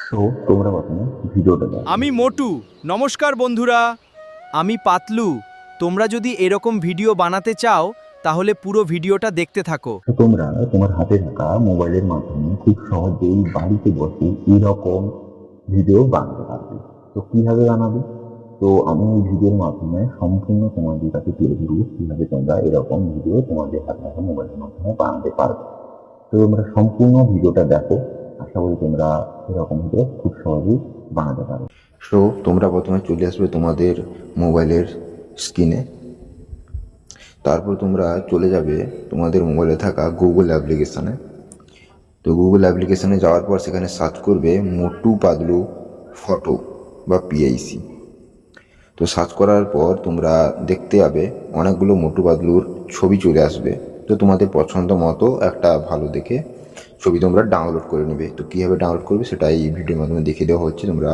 So তোমরা প্রথমে ভিডিওটা দেখো। আমি মোটু। নমস্কার বন্ধুরা, আমি পাতলু। তোমরা যদি এরকম ভিডিও বানাতে চাও তাহলে পুরো ভিডিওটা দেখতে থাকো। তো তোমরা তোমার হাতে থাকা মোবাইলের মাধ্যমে খুব সহজেই বাড়িতে বসে এরকম ভিডিও বানাতে পারবে। তো কিভাবে বানাবে? তো আমি এই ভিডিওর মাধ্যমে সম্পূর্ণ তোমাদের কাছে তুলে ধরবো কিভাবে তোমরা এরকম ভিডিও তোমাদের হাতে থাকা মোবাইলের মাধ্যমে বানাতে পারবে। তো তোমরা সম্পূর্ণ ভিডিওটা দেখো, আশা করি তোমরা এরকম ভিডিও খুব সহজেই বানাতে পারবে। সো তোমরা প্রথমে চলে আসবে তোমাদের মোবাইলের স্ক্রিনে। তারপর তোমরা চলে যাবে তোমাদের মোবাইলে থাকা গুগল অ্যাপ্লিকেশানে। তো গুগল অ্যাপ্লিকেশানে যাওয়ার পর সেখানে সার্চ করবে মোটু পাতলু ফটো বা পিআইসি। তো সার্চ করার পর তোমরা দেখতে পাবে অনেকগুলো মোটু পাতলুর ছবি চলে আসবে। তো তোমাদের পছন্দ মতো একটা ভালো দেখে ছবি তোমরা ডাউনলোড করে নেবে। তো কীভাবে ডাউনলোড করবে সেটা এই ভিডিওর মাধ্যমে দেখিয়ে দেওয়া হচ্ছে, তোমরা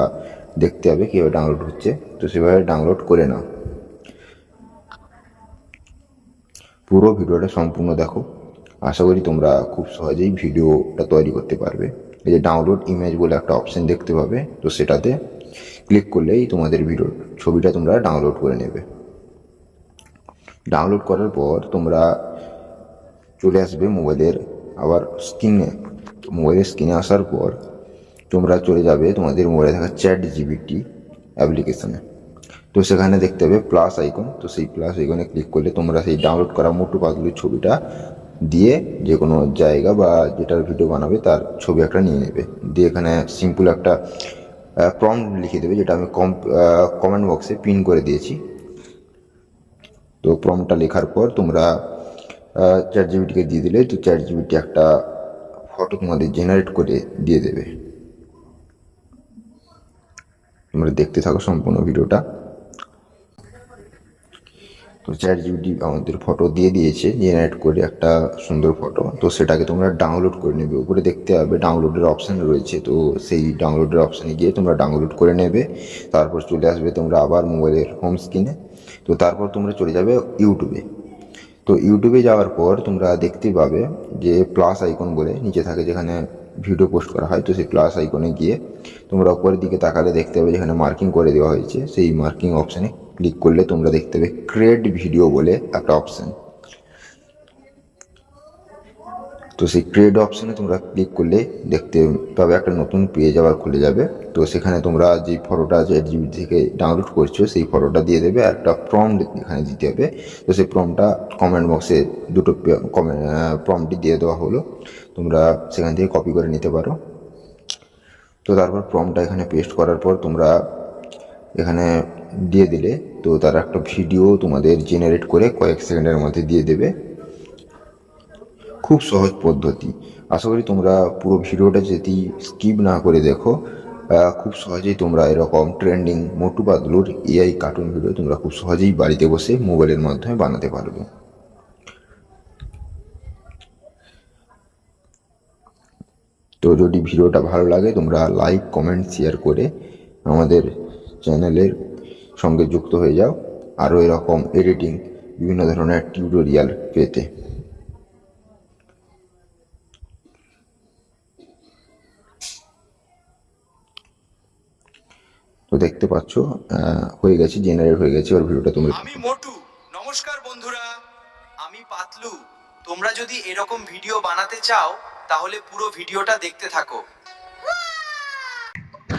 দেখতে হবে কীভাবে ডাউনলোড হচ্ছে। তো সেভাবে ডাউনলোড করে নাও। পুরো ভিডিওটা সম্পূর্ণ দেখো, আশা করি তোমরা খুব সহজেই ভিডিওটা তৈরি করতে পারবে। এই যে ডাউনলোড ইমেজ বলে একটা অপশান দেখতে পাবে, তো সেটাতে ক্লিক করলেই তোমাদের ভিডিওর ছবিটা তোমরা ডাউনলোড করে নেবে। ডাউনলোড করার পর তোমরা চলে আসবে মোবাইলের আবার স্ক্রিনে। মোবাইলের স্ক্রিনে আসার পর তোমরা চলে যাবে তোমাদের মোবাইলে থাকা চ্যাট জিপিটি অ্যাপ্লিকেশানে। তো সেখানে দেখতে হবে প্লাস আইকন। তো সেই প্লাস আইকনে ক্লিক করলে তোমরা সেই ডাউনলোড করা মোটু পাতলুর ছবিটা দিয়ে যে কোনো জায়গা বা যেটার ভিডিও বানাবে তার ছবি একটা নিয়ে নেবে। দিয়ে এখানে সিম্পল একটা প্রম্পট লিখে দেবে, যেটা আমি কমেন্ট বক্সে পিন করে দিয়েছি। তো প্রম্পটটা লেখার পর তোমরা চ্যাট জিপিটিকে দিয়ে দিলে তো চ্যাট জিপিটি একটা ফটো তোমাদের জেনারেট করে দিয়ে দেবে। তোমরা দেখতে থাকো সম্পূর্ণ ভিডিওটা। তো চ্যাট জিপিটি আমাদের ফটো দিয়ে দিয়েছে জেনারেট করে একটা সুন্দর ফটো। তো সেটাকে তোমরা ডাউনলোড করে নেবে। উপরে দেখতে হবে ডাউনলোডের অপশান রয়েছে, তো সেই ডাউনলোডের অপশানে গিয়ে তোমরা ডাউনলোড করে নেবে। তারপর চলে আসবে তোমরা আবার মোবাইলের হোম স্ক্রিনে। তো তারপর তোমরা চলে যাবে ইউটিউবে। তো ইউটিউবে যাওয়ার পর তোমরা দেখতে পাবে যে প্লাস আইকন বলে নিচে থাকে, যেখানে ভিডিও পোস্ট করা হয়। তো সেই প্লাস আইকনে গিয়ে তোমরা উপরের দিকে তাকালে দেখতে পাবে যেখানে মার্কিং করে দেওয়া হয়েছে, সেই মার্কিং অপশানে ক্লিক করলে তোমরা দেখতে পাবে ক্রিয়েট ভিডিও বলে একটা অপশান। তো সেই ক্রিয়েট অপশানে তোমরা ক্লিক করলে দেখতে পাবে একটা নতুন পেজ আবার খুলে যাবে। তো সেখানে তোমরা যে ফটোটা চ্যাট জিপিটি থেকে ডাউনলোড করছো সেই ফটোটা দিয়ে দেবে, আর একটা প্রম্পট এখানে দিতে হবে। তো সেই প্রম্পটটা কমেন্ট বক্সে দুটো প্রম্পটই দিয়ে দেওয়া হলো, তোমরা সেখান থেকে কপি করে নিতে পারো। তো তারপর প্রম্পটটা এখানে পেস্ট করার পর তোমরা এখানে দিয়ে দিলে তো তারা একটা ভিডিও তোমাদের জেনারেট করে কয়েক সেকেন্ডের মধ্যে দিয়ে দেবে। খুব সহজ পদ্ধতি। আশা করি তোমরা পুরো ভিডিওটা যদি স্কিপ না করে দেখো, খুব সহজেই তোমরা এরকম ট্রেন্ডিং মোটু পাতলুর এআই কার্টুন ভিডিও তোমরা খুব সহজেই বাড়িতে বসে মোবাইলের মাধ্যমে বানাতে পারবে। তো যদি ভিডিওটা ভালো লাগে তোমরা লাইক কমেন্ট শেয়ার করে আমাদের চ্যানেলের সঙ্গে যুক্ত হয়ে যাও আরও এরকম এডিটিং বিভিন্ন ধরনের টিউটোরিয়াল পেতে। তো দেখতে পাচ্ছ হয়ে গেছে, জেনারেট হয়ে গেছে। আর ভিডিওটা তোমরা আমি মোটু। নমস্কার বন্ধুরা, আমি পাতলু। তোমরা যদি এরকম ভিডিও বানাতে চাও তাহলে পুরো ভিডিওটা দেখতে থাকো।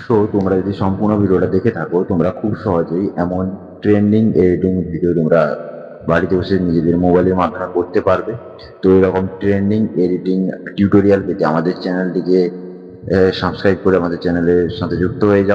সো তোমরা যদি সম্পূর্ণ ভিডিওটা দেখে থাকো তোমরা খুব সহজেই এমন ট্রেন্ডিং এডিটিং ভিডিও তোমরা বাড়িতে বসে নিজেদের মোবাইলের মাধ্যমে করতে পারবে। তো এরকম ট্রেন্ডিং এডিটিং টিউটোরিয়াল পেতে আমাদের চ্যানেলটিকে সাবস্ক্রাইব করে আমাদের চ্যানেলের সাথে যুক্ত হয়ে যাও।